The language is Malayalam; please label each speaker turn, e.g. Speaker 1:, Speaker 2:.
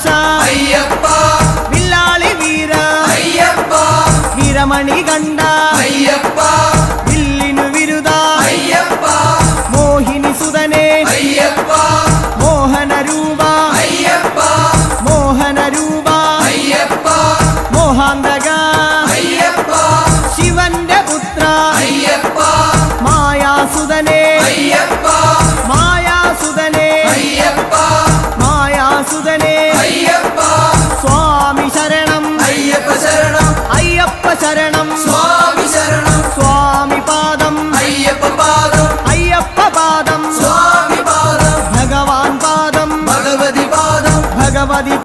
Speaker 1: ആകാശ
Speaker 2: അയ്യപ്പ
Speaker 1: വില്ലാളി വീര
Speaker 2: അയ്യപ്പ
Speaker 1: വീരമണി കണ്ട
Speaker 2: അയ്യപ്പ
Speaker 1: വില്ലിനു വിരുദ
Speaker 2: അയ്യപ്പ
Speaker 1: മോഹിനി സുതനെ
Speaker 2: അയ്യപ്പ
Speaker 1: മോഹന രൂപ
Speaker 2: അയ്യപ്പ
Speaker 1: മോഹന രൂപ
Speaker 2: അയ്യപ്പ
Speaker 1: മോഹാന്തക
Speaker 2: അയ്യപ്പ
Speaker 1: ശിവന്റെ പുത്ര
Speaker 2: അയ്യപ്പ
Speaker 1: മായാസുതനെ
Speaker 2: അയ്യപ്പ
Speaker 1: മായാസുതനെ
Speaker 2: അയ്യപ്പ
Speaker 1: മായാസുതനെ
Speaker 2: അയ്യപ്പ
Speaker 1: സ്വാമി ശരണം
Speaker 2: അയ്യപ്പ ശരണം
Speaker 1: അയ്യപ്പ ശരണം
Speaker 2: സ്വാമി ശരണം
Speaker 1: സ്വാമി പാദം
Speaker 2: അയ്യപ്പ പാദം
Speaker 1: അയ്യപ്പ പാദം
Speaker 2: സ്വാമി പാദം
Speaker 1: ഭഗവാൻ പാദം
Speaker 2: ഭഗവതി പാദം
Speaker 1: ഭഗവതി